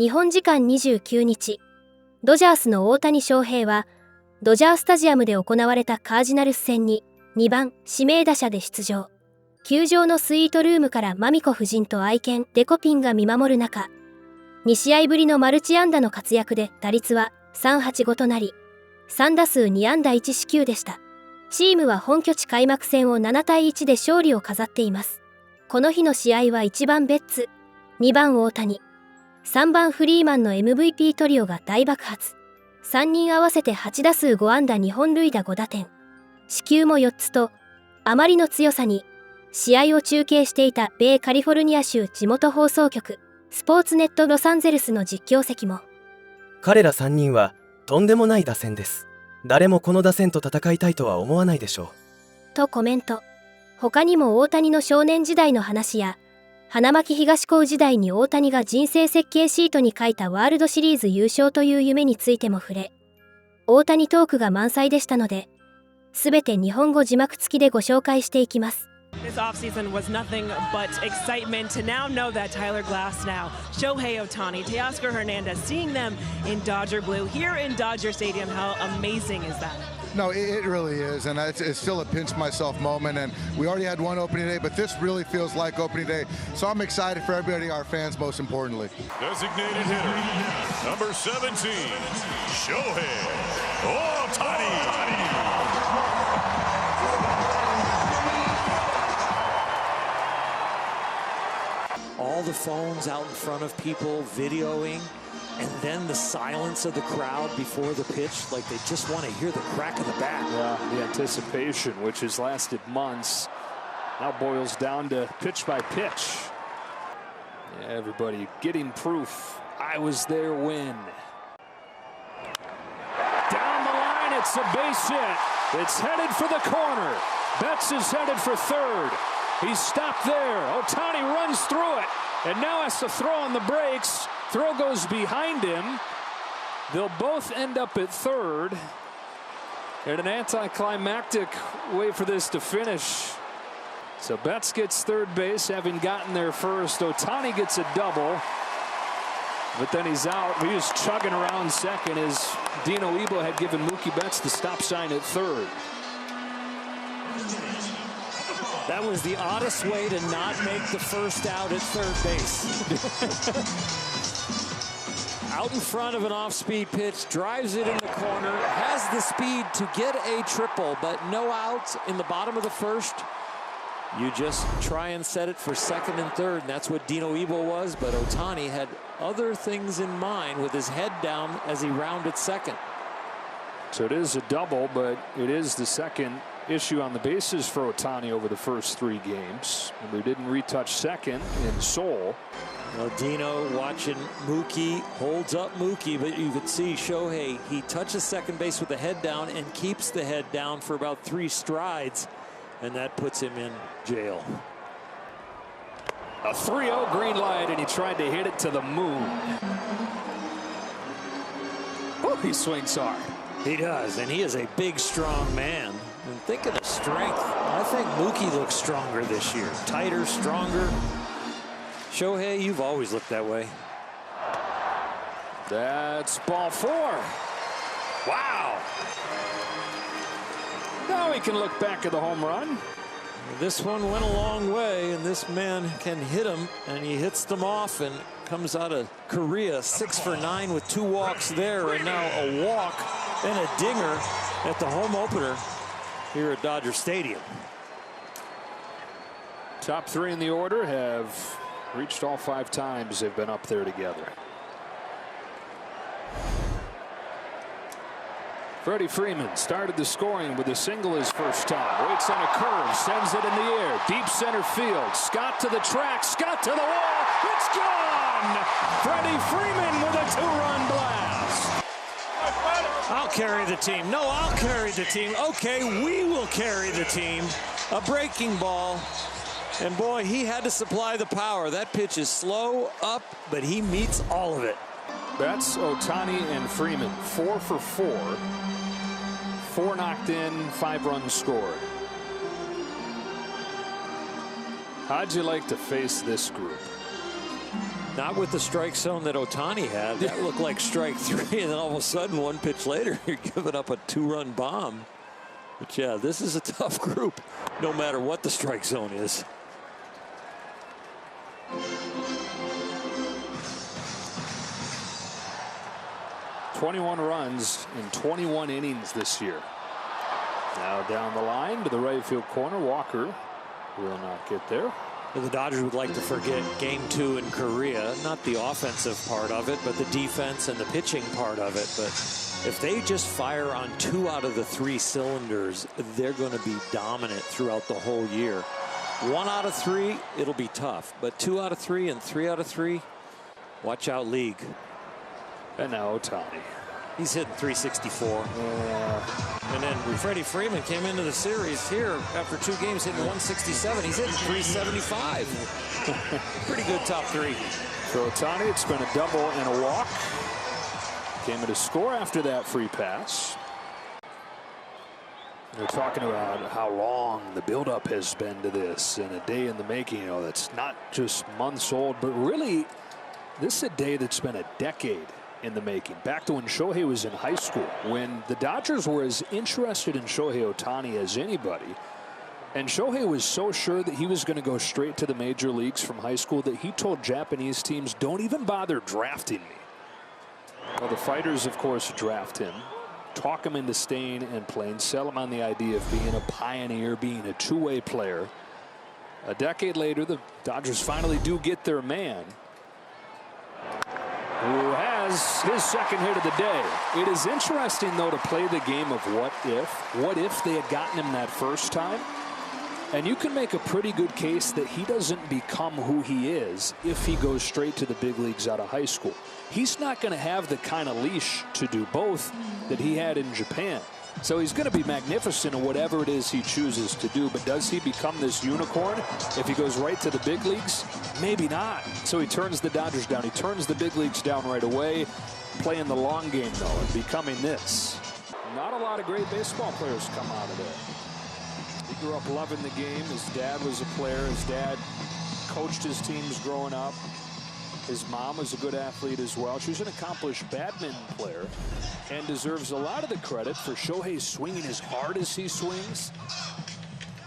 日本時間29日、ドジャースの大谷翔平は、ドジャースタジアムで行われたカージナルス戦に2番指名打者で出場。球場のスイートルームからマミコ夫人と愛犬デコピンが見守る中、2試合ぶりのマルチ安打の活躍で打率は3.85となり、3打数2安打1四球でした。チームは本拠地開幕戦を7対1で勝利を飾っています。この日の試合は1番ベッツ、2番大谷、3番フリーマンの MVP トリオが大爆発。3人合わせて8打数5安打2本塁打5打点。四球も4つと、あまりの強さに、試合を中継していた米カリフォルニア州地元放送局、スポーツネットロサンゼルスの実況席も。彼ら3人はとんでもない打線です。誰もこの打線と戦いたいとは思わないでしょう。とコメント。他にも大谷の少年時代の話や、花巻東高時代に大谷が人生設計シートに書いたワールドシリーズ優勝という夢についても触れ、大谷トークが満載でしたので、すべて日本語字幕付きでご紹介していきます。This offseason was nothing but excitement to now know that Tyler Glasnow, Shohei Ohtani, Teoscar Hernandez, seeing them in Dodger blue here in Dodger Stadium. How amazing is that? No, it really is, and it's still a pinch myself moment, and we already had one opening day, but this really feels like opening day, so I'm excited for everybody, our fans most importantly. Designated hitter, number 17, Shohei Ohtani. All the phones out in front of people videoing, and then the silence of the crowd before the pitch, like they just want to hear the crack of the bat. Yeah, the anticipation, which has lasted months, now boils down to pitch by pitch. Yeah, everybody getting proof. I was there when. Down the line, it's a base hit. It's headed for the corner. Betts is headed for third. He's stopped there. Ohtani runs through it and now has to throw on the brakes. Throw goes behind him. They'll both end up at third. And an anticlimactic way for this to finish. So Betts gets third base, having gotten there first. Ohtani gets a double. But then he's out. He was chugging around second as Dino Ebo had given Mookie Betts the stop sign at third. That was the oddest way to not make the first out at third base. Out in front of an off-speed pitch, drives it in the corner, has the speed to get a triple, but no outs in the bottom of the first. You just try and set it for second and third, and that's what Dino Ebo was, but Ohtani had other things in mind with his head down as he rounded second. So it is a double, but it is the second issue on the bases for Ohtani over the first 3 games. And we didn't retouch second in Seoul. Well, Dino watching Mookie, holds up Mookie, but you could see Shohei, he touches second base with the head down and keeps the head down for about 3 strides, and that puts him in jail. A 3-0 green light, and he tried to hit it to the moon. Oh, he swings hard. He does, and he is a big, strong man. And thinking of strength, I think Mookie looks stronger this year. Tighter, stronger. Shohei, you've always looked that way. That's ball 4. Wow. Now he can look back at the home run. This one went a long way, and this man can hit him, and he hits them off and comes out of Korea 6 for 9 with 2 walks there, and now a walk and a dinger at the home opener here at Dodger Stadium. Top 3 in the order have reached all 5 times they've been up there together. Freddie Freeman started the scoring with a single his first time. Waits on a curve, sends it in the air, deep center field. Scott to the track, Scott to the wall. It's gone! Freddie Freeman with a 2-run blast. I'll carry the team. No, I'll carry the team. Okay, we will carry the team. A breaking ball. And boy, he had to supply the power. That pitch is slow, up, but he meets all of it. Betts, Ohtani, and Freeman, 4 for 4. 4 knocked in, 5 runs scored. How'd you like to face this group? Not with the strike zone that Ohtani had. That looked like strike 3, and then all of a sudden, one pitch later, you're giving up a 2-run bomb. But yeah, this is a tough group, no matter what the strike zone is. "21 runs in 21 innings this year." Now down the line to the right field corner. Walker will not get there. The Dodgers would like to forget Game 2 in Korea, not the offensive part of it, but the defense and the pitching part of it. But if they just fire on 2 out of the 3 cylinders, they're going to be dominant throughout the whole year. 1 out of 3, it'll be tough. But 2 out of 3 and 3 out of 3, watch out, league. And now Ohtani. He's hitting 364. And then Freddie Freeman came into the series here after 2 games hitting 167. He's hitting 375. Pretty good top 3. For Ohtani, it's been a double and a walk. Came in to score after that free pass. They're talking about how long the buildup has been to this and a day in the making. You know, that's not just months old, but really, this is a day that's been a decade in the making. Back to when Shohei was in high school, when the Dodgers were as interested in Shohei Ohtani as anybody. And Shohei was so sure that he was going to go straight to the major leagues from high school that he told Japanese teams, "Don't even bother drafting me." Well, the Fighters, of course, draft him, talk him into staying and playing, sell him on the idea of being a pioneer, being a two-way player. A decade later, the Dodgers finally do get their man, who has his second hit of the day. It is interesting, though, to play the game of what if. What if they had gotten him that first time? And you can make a pretty good case that he doesn't become who he is if he goes straight to the big leagues out of high school. He's not going to have the kind of leash to do both that he had in Japan. So he's going to be magnificent in whatever it is he chooses to do. But does he become this unicorn if he goes right to the big leagues? Maybe not. So he turns the Dodgers down. He turns the big leagues down right away, playing the long game, though, and becoming this. Not a lot of great baseball players come out of there. He grew up loving the game. His dad was a player. His dad coached his teams growing up. His mom was a good athlete as well. She's an accomplished badminton player and deserves a lot of the credit for Shohei swinging as hard as he swings.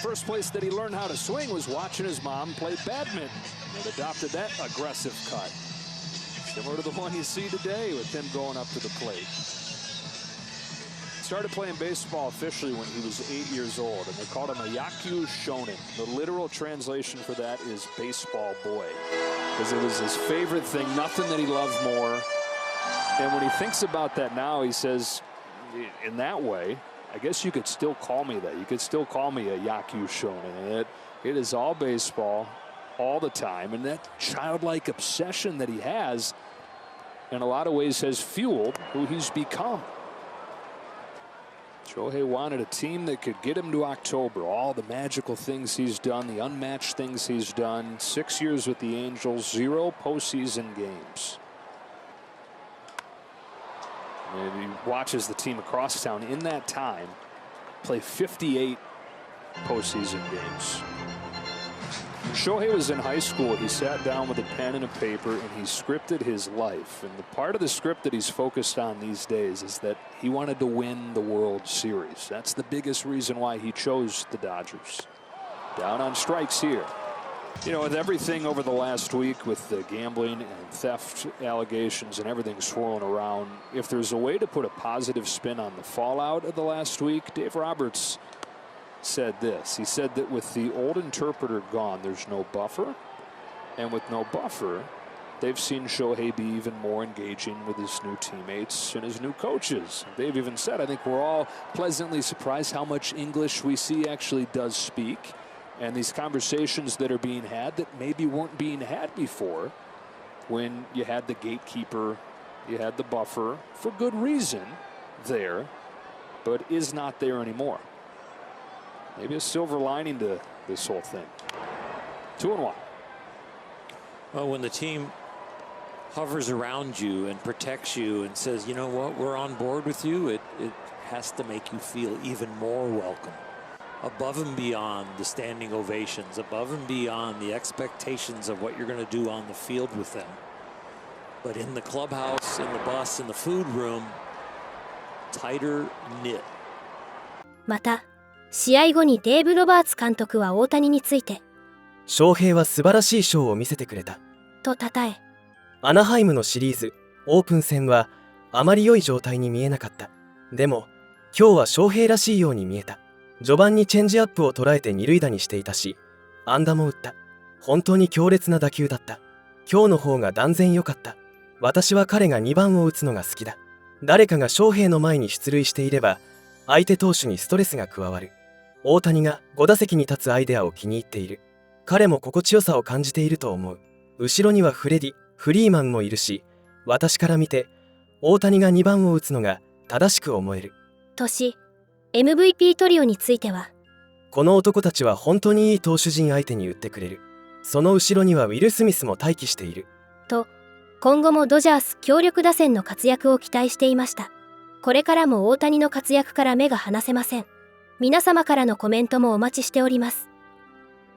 First place that he learned how to swing was watching his mom play badminton and adopted that aggressive cut. Similar to the one you see today with him going up to the plate. Started playing baseball officially when he was 8 years old, and they called him a Yaku Shonen. The literal translation for that is baseball boy, because it was his favorite thing, nothing that he loved more. And when he thinks about that now, he says, in that way, I guess you could still call me that. You could still call me a Yaku Shonen. It is all baseball all the time, and that childlike obsession that he has in a lot of ways has fueled who he's become. Shohei wanted a team that could get him to October. All the magical things he's done, the unmatched things he's done. 6 years with the Angels, 0 postseason games. And he watches the team across town in that time play 58 postseason games. When Shohei was in high school, he sat down with a pen and a paper and he scripted his life. And the part of the script that he's focused on these days is that he wanted to win the World Series. That's the biggest reason why he chose the Dodgers. Down on strikes here. You know, with everything over the last week with the gambling and theft allegations and everything swirling around, if there's a way to put a positive spin on the fallout of the last week, Dave Roberts said this. He said that with the old interpreter gone, there's no buffer. And with no buffer, they've seen Shohei be even more engaging with his new teammates and his new coaches. They've even said, I think we're all pleasantly surprised how much English we see actually does speak. And these conversations that are being had that maybe weren't being had before when you had the gatekeeper, you had the buffer, for good reason there, but is not there anymore. Maybe a silver lining to this whole thing. 2-1. Well, when the team hovers around you and protects you and says, you know what, we're on board with you, it has to make you feel even more welcome. above and beyond the standing ovations, above and beyond the expectations of what you're going to do on the field with them. But in the clubhouse, in the bus, in the food room, tighter knit. また、試合後にデーブ・ロバーツ監督は大谷について、翔平は素晴らしいショーを見せてくれたと称え、アナハイムのシリーズオープン戦はあまり良い状態に見えなかった。でも今日は翔平らしいように見えた。序盤にチェンジアップを捉えて二塁打にしていたし、安打も打った。本当に強烈な打球だった。今日の方が断然良かった。私は彼が2番を打つのが好きだ。誰かが翔平の前に出塁していれば相手投手にストレスが加わる。大谷が5打席に立つアイデアを気に入っている。彼も心地よさを感じていると思う。後ろにはフレディ・フリーマンもいるし、私から見て大谷が2番を打つのが正しく思える。とし、MVP トリオについては、この男たちは本当にいい投手陣相手に打ってくれる。その後ろにはウィル・スミスも待機している。と、今後もドジャース強力打線の活躍を期待していました。これからも大谷の活躍から目が離せません。皆様からのコメントもお待ちしております。